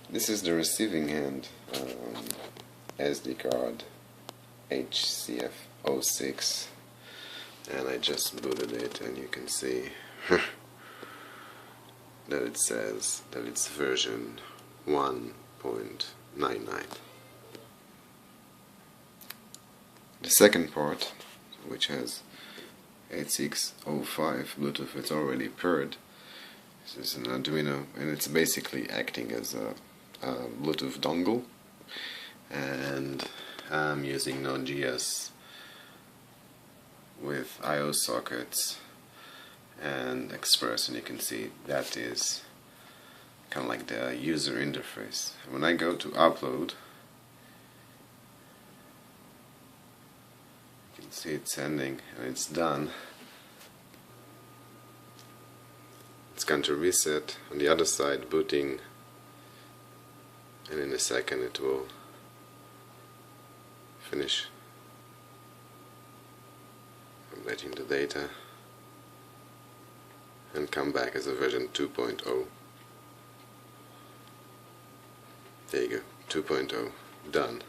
This is the receiving end SD card HCF06, and I just booted it, and you can see that it says that it's version 1.99. The second part, which has 8605 Bluetooth, it's already paired. This is an Arduino, and it's basically acting as a Bluetooth dongle, and I'm using Node.js with I/O sockets and Express, and you can see that is kind of like the user interface. When I go to upload, you can see it's sending and it's done. It's going to reset on the other side, booting, and in a second it will finish updating the data and come back as a version 2.0. There you go, 2.0, done.